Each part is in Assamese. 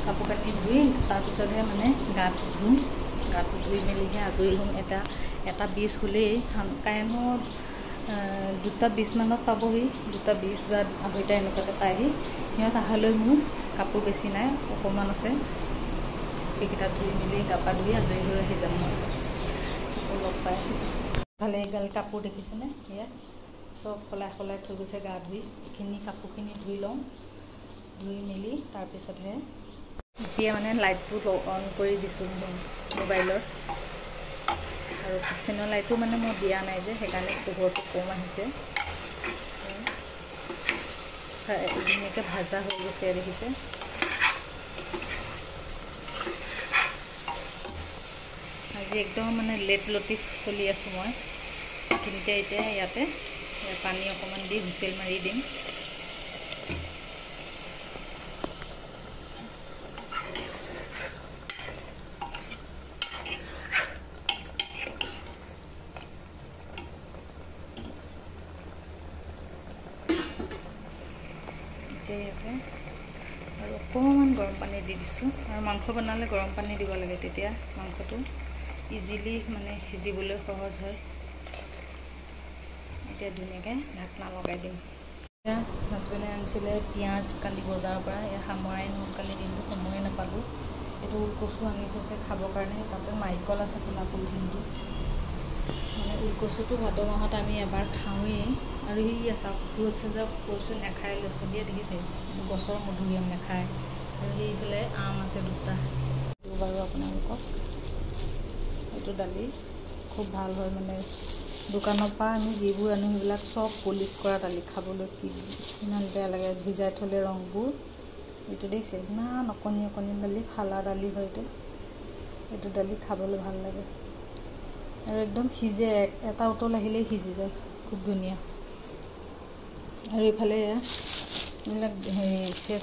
কাপোৰ কানি ধুই তাৰপিছতহে মানে গাটো ধুম। গাটো ধুই মেলিহে আজৰি হ'ম। এটা 20 হ'লেই কাৰেণ্টৰ 2:20 মানত পাবহি। 2:20 বা 2:30 এনেকুৱাতে পায়হি। সিহঁত অহালৈ মোৰ কাপোৰ বেছি নাই, অকণমান আছে। সেইকেইটা ধুই মেলি গা পা ধুই আজৰি হৈ আহি যাম মই। আকৌ লগ পাই আছোঁ। ভালে এইগাল কাপোৰ দেখিছেনে? এয়া চব সলাই থৈ গৈছে গা ধুই। এইখিনি কাপোৰখিনি ধুই লওঁ। ধুই মেলি তাৰপিছতহে এতিয়া মানে লাইটটো অন কৰি দিছোঁ মোবাইলৰ। আৰু কিচেনৰ লাইটটো মানে মই দিয়া নাই যে, সেইকাৰণে পোহৰটো কম আহিছে। ধুনীয়াকৈ ভাজা হৈ গৈছে দেখিছে। আজি একদম মানে লেট লতিফ চলি আছোঁ মই। এইখিনিতে এতিয়া ইয়াতে পানী অকণমান দি হুইচেল মাৰি দিম। ইয়াতে আৰু অকণমান গৰম পানী দি দিছোঁ। আৰু মাংস বনালে গৰম পানী দিব লাগে, তেতিয়া মাংসটো ইজিলি মানে সিজিবলৈ সহজ হয়। এতিয়া ধুনীয়াকৈ ঢাকনা লগাই দিম। এতিয়া হাজবেণ্ডে আনিছিলে পিঁয়াজ কালি বজাৰৰ পৰা। সামৰাই নহ'ল, কালি দিনটো সময়ে নাপালোঁ। এইটো ওলকচু আনি থৈছে খাবৰ কাৰণে। তাতে নাৰিকল আছে ক'লা পলিথিনটো। মানে ওলকচুটো ভাদ মাহত আমি এবাৰ খাওঁৱেই। আৰু সি ফ্ৰুটছ যে কৈছোঁ নাখায়, ল'ৰা ছোৱালীয়ে দেখিছে গছৰ মধুৰিআম নাখায়। আৰু সেইফালে আম আছে 2টা। বাৰু আপোনালোকক এইটো দালি খুব ভাল হয়। মানে দোকানৰ পৰা আমি যিবোৰ আনো সেইবিলাক চব পলিচ কৰা দালি। খাবলৈ ইমান বেয়া লাগে, ভিজাই থ'লে ৰংবোৰ। এইটো দেখিছে ইমান অকণি দালি, ফালা দালি হয় এইটো দালি খাবলৈ ভাল লাগে। আৰু একদম সিজে, এটা উতল আহিলেই সিজি যায়, খুব ধুনীয়া। আৰু এইফালে এইবিলাক শেখ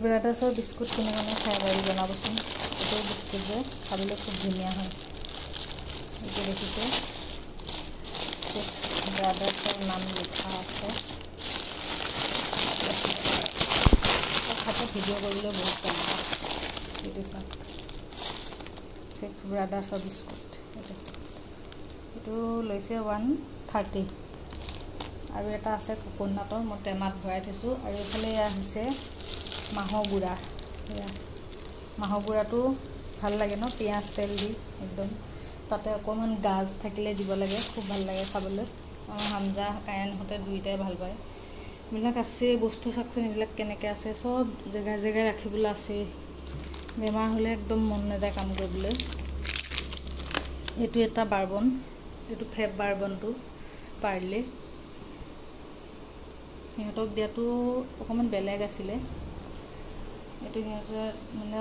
ব্ৰাদাৰ্ছৰ বিস্কুট কেনেকৈ খাই বাৰু জনাবচোন। এইটো বিস্কুট যে খাবলৈ খুব ধুনীয়া হয়। এইটো দেখিছে শেখ ব্ৰাদাৰ্ছৰ নাম লিখা আছে। ভিডিঅ' কৰিবলৈ বহুত টান। এইটো চাওক, শেখ ব্ৰাদাৰ্ছৰ বিস্কুট। এইটো লৈছে 130। আৰু এটা আছে কোকোনাটৰ, মই টেমাত ভৰাই থৈছোঁ। আৰু এইফালে এয়া হৈছে মাহৰ গুড়া। মাহৰ গুড়াটো ভাল লাগে ন, পিঁয়াজ তেল দি একদম। তাতে অকণমান গাজ থাকিলে দিব লাগে, খুব ভাল লাগে খাবলৈ। হামজা কাৰেণ্টহঁতে দুয়োটাই ভাল পায়। এইবিলাক আছে বস্তু, চাওকচোন এইবিলাক কেনেকৈ আছে। চব জেগাই ৰাখিবলৈ আছে। বেমাৰ হ'লে একদম মন নাযায় কাম কৰিবলৈ। এইটো এটা বাৰ্বন, এইটো ফেব বাৰ্বনটো পাৰ্লে। সিহঁতক দিয়াটো অকণমান বেলেগ আছিলে। এইটো সিহঁতে মানে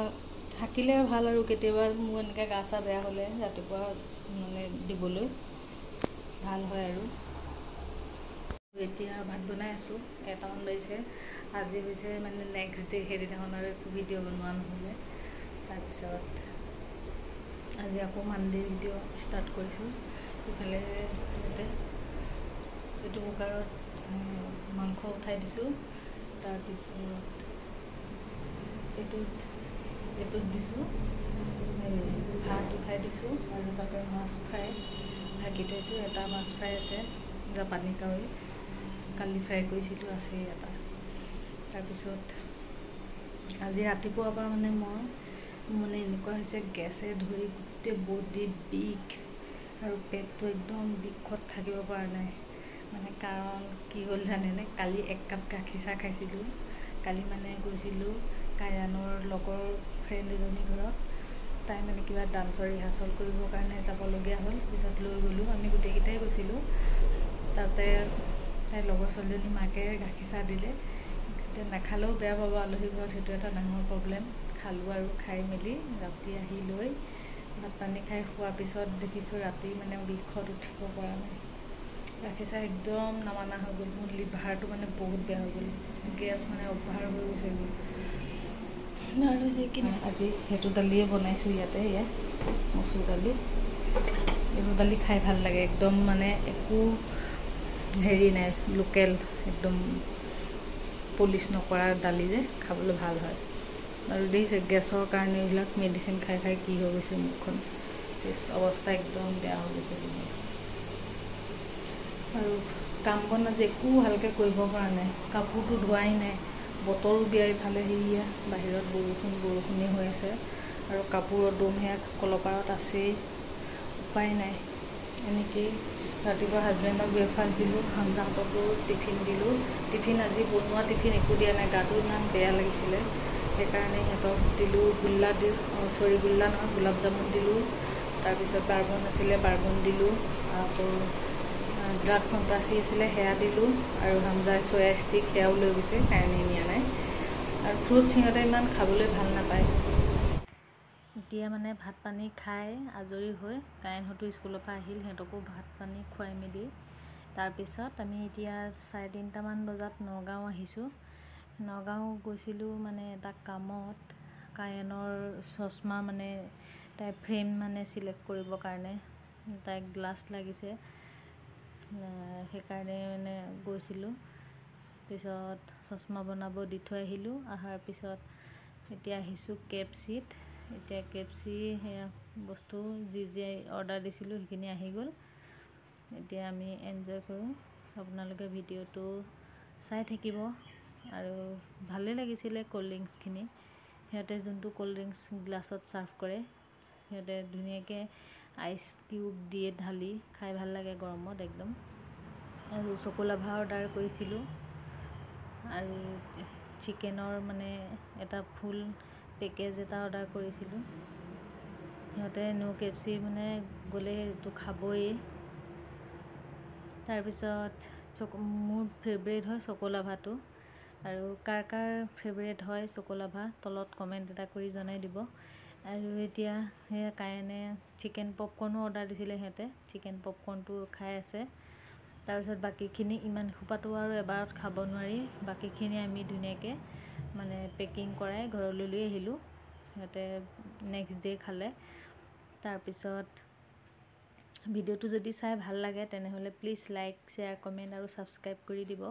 থাকিলে ভাল। আৰু কেতিয়াবা মোৰ এনেকৈ গা চা বেয়া হ'লে ৰাতিপুৱা মানে দিবলৈ ভাল হয়। আৰু এতিয়া ভাত বনাই আছোঁ, 1টামান বাজিছে। আজি হৈছে মানে নেক্সট ডে, সেইদিনাখন আৰু একো ভিডিঅ' বনোৱা নহ'লে। তাৰপিছত আজি আকৌ মানডে ভিডিঅ' ষ্টাৰ্ট কৰিছোঁ। ইফালে এইটো কুকাৰত মাংস উঠাই দিছোঁ। তাৰপিছত এইটোত দিছোঁ ভাত উঠাই দিছোঁ। আৰু তাতে মাছ ফ্ৰাই ঢাকি থৈছোঁ। এটা মাছ ফ্ৰাই আছে, জাপানী কাৱৈ, কালি ফ্ৰাই কৰিছিলোঁ, আছেই এটা। তাৰপিছত আজি ৰাতিপুৱাৰ পৰা মানে মোৰ এনেকুৱা হৈছে, গেছে ধৰি গোটেই বডিত বিষ। আৰু পেটটো একদম বিষত থাকিব পৰা নাই। মানে কাৰণ কি হ'ল জানেনে? কালি 1 কাপ গাখীৰ চাহ খাইছিলোঁ। কালি মানে গৈছিলোঁ কায়ানৰ লগৰ ফ্ৰেণ্ড এজনী ঘৰত। তাই মানে কিবা ডান্সৰ ৰিহাৰ্চেল কৰিবৰ কাৰণে যাবলগীয়া হ'ল। পিছত লৈ গ'লোঁ, আমি গোটেইকেইটাই গৈছিলোঁ। তাতে তাইৰ লগৰ ছোৱালীজনী মাকে গাখীৰ চাহ দিলে। নাখালেও বেয়া পাব আলহী ঘৰত, সেইটো এটা ডাঙৰ প্ৰব্লেম। খালোঁ আৰু খাই মেলি ৰাতি আহি লৈ ভাত পানী খাই খোৱাৰ পিছত দেখিছোঁ ৰাতি মানে বিষত উঠিব পৰা নাই। গাখীৰ চাহ একদম নামানা হৈ গ'ল। মোৰ লিভাৰটো মানে বহুত বেয়া হৈ গ'ল, গেছ মানে অভাৰ হৈ গৈছেগৈ। আৰু যিখিনি আজি সেইটো দালিয়ে বনাইছোঁ ইয়াতে, মচুৰ দালি। এইবোৰ দালি খাই ভাল লাগে, একদম মানে একো হেৰি নাই, লোকেল একদম পলিচ নকৰা দালি যে খাবলৈ ভাল হয়। আৰু দেখিছে গেছৰ কাৰণে এইবিলাক মেডিচিন খাই খাই কি হৈ গৈছে মুখখন, অৱস্থা একদম বেয়া হৈ গৈছে। আৰু কাম বন আজি একো ভালকৈ কৰিব পৰা নাই, কাপোৰটো ধোৱাই নাই, বতৰো বেয়া, ইফালে সেয়া বাহিৰত বৰষুণেই হৈ আছে আৰু কাপোৰৰ দম সেয়া কলপাৰত আছেই, উপায় নাই। এনেকেই ৰাতিপুৱা হাজবেণ্ডক ব্ৰেকফাষ্ট দিলোঁ, হামজাহঁতকো টিফিন দিলোঁ। টিফিন আজি বনোৱা টিফিন একো দিয়া নাই, গাটো ইমান বেয়া লাগিছিলে, সেইকাৰণে সিহঁতক দিলোঁ গোল্লা গোল্লা নহয়, গোলাপ জামুন দিলোঁ। তাৰপিছত বাৰ্বন আছিলে, বাৰ্বন দিলোঁ। আকৌ ব্লাড ফণ্টাচি আছিলে, সেয়া দিলোঁ। আৰু হামজাই চয়া ষ্টিক সেয়াও লৈ গৈছে, কাৰণে নিয়া নাই। আৰু ফ্ৰুটছ সিহঁতে ইমান খাবলৈ ভাল নাপায়। এতিয়া মানে ভাত পানী খাই আজৰি হৈ কাৰেণ্টহঁতো স্কুলৰ পৰা আহিল, সিহঁতকো ভাত পানী খুৱাই মেলি তাৰপিছত আমি এতিয়া 3:30মান বজাত নগাঁও আহিছোঁ। নগাঁও গৈছিলোঁ মানে এটা কামত, কাৰেণ্টৰ চশমা মানে তাই ফ্ৰেম মানে চিলেক্ট কৰিবৰ কাৰণে, তাইক গ্লাছ লাগিছে, সেইকাৰণে মানে গৈছিলোঁ। পিছত চশমা বনাব দি থৈ আহিলোঁ। অহাৰ পিছত এতিয়া আহিছোঁ KFCত। এতিয়া KFC সেয়া বস্তু যি অৰ্ডাৰ দিছিলোঁ সেইখিনি আহি গ'ল। এতিয়া আমি এনজয় কৰোঁ, আপোনালোকে ভিডিঅ'টো চাই থাকিব। আৰু ভালেই লাগিছিলে ক'ল্ড ড্ৰিংকছখিনি, সিহঁতে যোনটো ক'ল্ড ড্ৰিংকছ গ্লাছত ছাৰ্ভ কৰে, সিহঁতে ধুনীয়াকৈ আইচ কিউব দিয়ে ঢালি, খাই ভাল লাগে গৰমত একদম। আৰু চকোলাভা অৰ্ডাৰ কৰিছিলোঁ, আৰু চিকেনৰ মানে এটা ফুল পেকেজ এটা অৰ্ডাৰ কৰিছিলোঁ। সিহঁতে KFC মানে গ'লে এইটো খাবই। তাৰপিছত মোৰ ফেভৰেট হয় চকোলাভাটো। আৰু কাৰ কাৰ ফেভৰেট হয় চকোলাভা তলত কমেণ্ট এটা কৰি জনাই দিব। আৰু এতিয়া সেয়া কাৰেণে চিকেন পপকৰ্নো অৰ্ডাৰ দিছিলে, সিহঁতে চিকেন পপকৰ্নটো খাই আছে। তাৰপিছত বাকীখিনি ইমান সোপাটো আৰু এবাৰত খাব নোৱাৰি, বাকীখিনি আমি ধুনীয়াকৈ মানে পেকিং কৰাই ঘৰলৈ লৈ আহিলোঁ। সিহঁতে নেক্সট ডে খালে। তাৰপিছত ভিডিঅ'টো যদি চাই ভাল লাগে তেনেহ'লে প্লিজ লাইক, শ্বেয়াৰ, কমেণ্ট আৰু ছাবস্ক্ৰাইব কৰি দিব।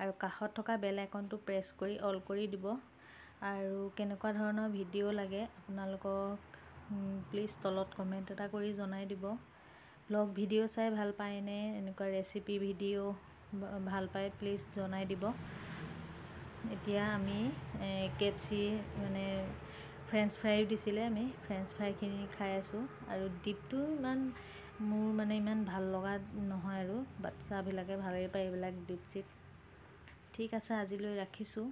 আৰু কাষত থকা বেল আইকনটো প্ৰেছ কৰি অল কৰি দিব। আৰু কেনেকুৱা ধৰণৰ ভিডিঅ' লাগে আপোনালোকক প্লিজ তলত কমেণ্ট এটা কৰি জনাই দিব। ব্লগ ভিডিঅ' চাই ভাল পায়নে, এনেকুৱা ৰেচিপি ভিডিঅ' ভাল পায় প্লিজ জনাই দিব। এতিয়া আমি KFC মানে ফ্ৰেঞ্চ ফ্ৰাইও দিছিলে, আমি ফ্ৰেঞ্চ ফ্ৰাইখিনি খাই আছোঁ। আৰু ডিপটো মোৰ মানে ইমান ভাল লগা নহয়, আৰু বাচ্চাবিলাকে ভালেই পায় এইবিলাক ডিপ চিপ। ঠিক আছে, আজিলৈ ৰাখিছোঁ।